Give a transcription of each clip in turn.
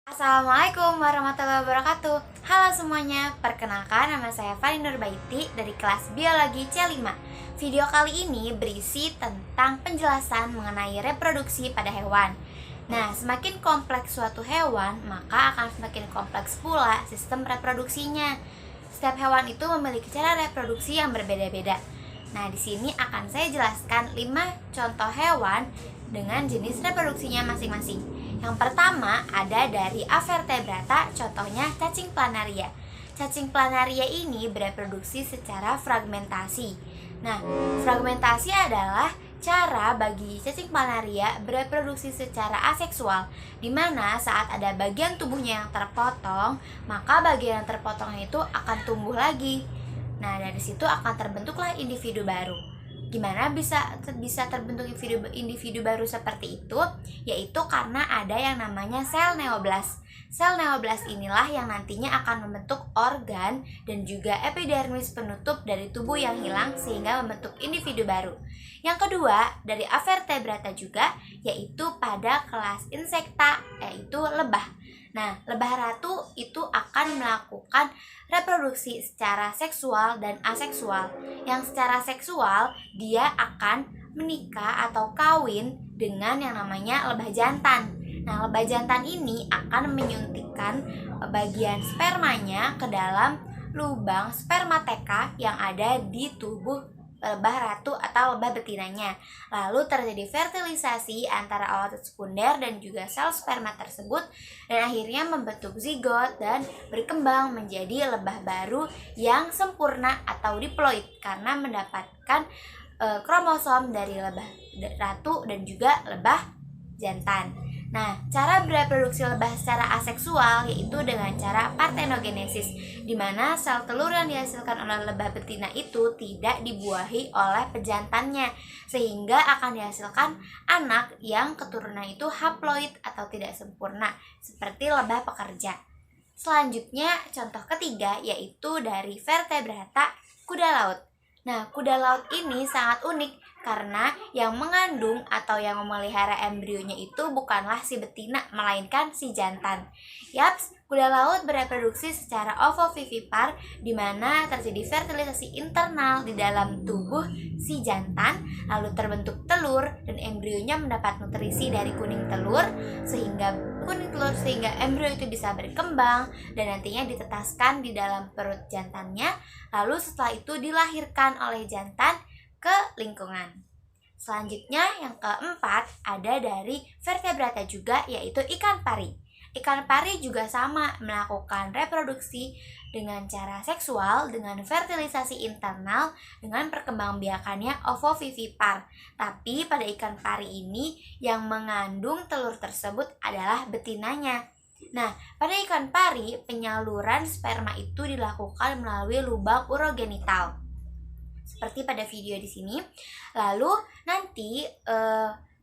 Assalamualaikum warahmatullahi wabarakatuh. Halo semuanya, perkenalkan nama saya Fani Nurbaiti dari kelas Biologi C5. Video kali ini berisi tentang penjelasan mengenai reproduksi pada hewan. Nah, semakin kompleks suatu hewan, maka akan semakin kompleks pula sistem reproduksinya. Setiap hewan itu memiliki cara reproduksi yang berbeda-beda. Nah, di sini akan saya jelaskan 5 contoh hewan dengan jenis reproduksinya masing-masing. Yang pertama ada dari Avertebrata, contohnya cacing planaria. Cacing planaria ini bereproduksi secara fragmentasi. Nah, fragmentasi adalah cara bagi cacing planaria bereproduksi secara aseksual, di mana saat ada bagian tubuhnya yang terpotong, maka bagian yang terpotong itu akan tumbuh lagi. Nah, dari situ akan terbentuklah individu baru. Gimana bisa terbentuk individu baru seperti itu? Yaitu karena ada yang namanya sel neoblas. Sel neoblas inilah yang nantinya akan membentuk organ dan juga epidermis penutup dari tubuh yang hilang sehingga membentuk individu baru. Yang kedua, dari Avertebrata juga, yaitu pada kelas insekta, yaitu lebah. Nah, lebah ratu itu akan melakukan reproduksi secara seksual dan aseksual. Yang secara seksual, dia akan menikah atau kawin dengan yang namanya lebah jantan. Nah, lebah jantan ini akan menyuntikkan bagian spermanya ke dalam lubang spermateka yang ada di tubuh lebah ratu atau lebah betinanya. Lalu terjadi fertilisasi antara ootot sekunder dan juga sel sperma tersebut, dan akhirnya membentuk zigot dan berkembang menjadi lebah baru yang sempurna atau diploid karena mendapatkan kromosom dari lebah ratu dan juga lebah jantan. Nah, cara bereproduksi lebah secara aseksual yaitu dengan cara partenogenesis, di mana sel telur yang dihasilkan oleh lebah betina itu tidak dibuahi oleh pejantannya, sehingga akan dihasilkan anak yang keturunan itu haploid atau tidak sempurna, seperti lebah pekerja. Selanjutnya, contoh ketiga yaitu dari Vertebrata, kuda laut. Nah, kuda laut ini sangat unik karena yang mengandung atau yang memelihara embrionya itu bukanlah si betina, melainkan si jantan. Yaps, kuda laut bereproduksi secara ovovivipar, di mana terjadi fertilisasi internal di dalam tubuh si jantan, lalu terbentuk telur dan embrionya mendapat nutrisi dari kuning telur sehingga embrio itu bisa berkembang dan nantinya ditetaskan di dalam perut jantannya. Lalu setelah itu dilahirkan oleh jantan ke lingkungan. Selanjutnya yang keempat ada dari Vertebrata juga, yaitu ikan pari. Ikan pari juga sama melakukan reproduksi dengan cara seksual dengan fertilisasi internal dengan perkembangbiakannya ovovivipar. Tapi pada ikan pari ini yang mengandung telur tersebut adalah betinanya. Nah, pada ikan pari penyaluran sperma itu dilakukan melalui lubang urogenital, seperti pada video di sini. Lalu nanti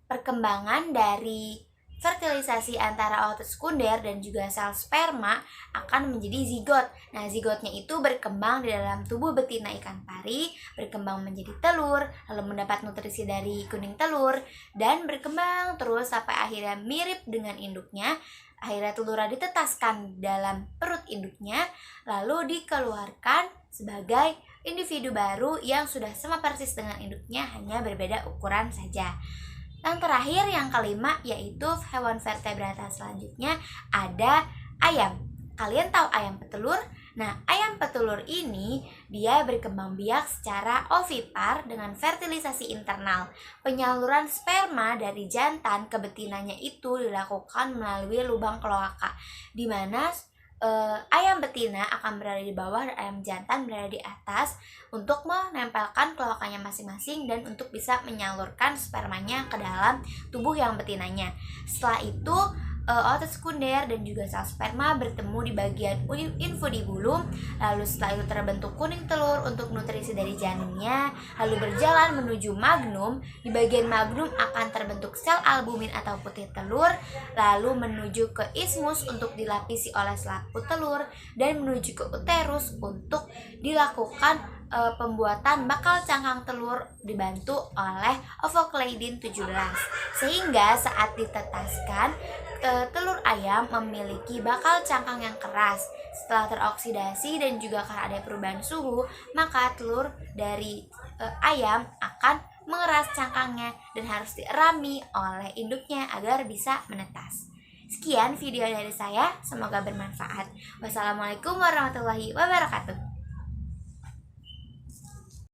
perkembangan dari fertilisasi antara ootot sekunder dan juga sel sperma akan menjadi zigot. Nah, zigotnya itu berkembang di dalam tubuh betina ikan pari, berkembang menjadi telur, lalu mendapat nutrisi dari kuning telur, dan berkembang terus sampai akhirnya mirip dengan induknya. Akhirnya telurnya ditetaskan dalam perut induknya, lalu dikeluarkan sebagai individu baru yang sudah sama persis dengan induknya, hanya berbeda ukuran saja. Yang terakhir, yang kelima, yaitu hewan vertebrata selanjutnya ada ayam. Kalian tahu ayam petelur? Nah, ayam petelur ini dia berkembang biak secara ovipar dengan fertilisasi internal. Penyaluran sperma dari jantan ke betinanya itu dilakukan melalui lubang kloaka, di mana ayam betina akan berada di bawah dan ayam jantan berada di atas untuk menempelkan kloakanya masing-masing dan untuk bisa menyalurkan spermanya ke dalam tubuh yang betinanya. Setelah itu ootot sekunder dan juga sel sperma bertemu di bagian infundibulum, lalu setelah itu terbentuk kuning telur untuk nutrisi dari janinnya, lalu berjalan menuju magnum. Di bagian magnum akan terbentuk sel albumin atau putih telur, lalu menuju ke ismus untuk dilapisi oleh selaput telur, dan menuju ke uterus untuk dilakukan pembuatan bakal cangkang telur dibantu oleh ovocleidin 17, sehingga saat ditetaskan telur ayam memiliki bakal cangkang yang keras. Setelah teroksidasi dan juga karena ada perubahan suhu, maka telur dari ayam akan mengeras cangkangnya dan harus dierami oleh induknya agar bisa menetas. Sekian video dari saya, semoga bermanfaat. Wassalamualaikum warahmatullahi wabarakatuh.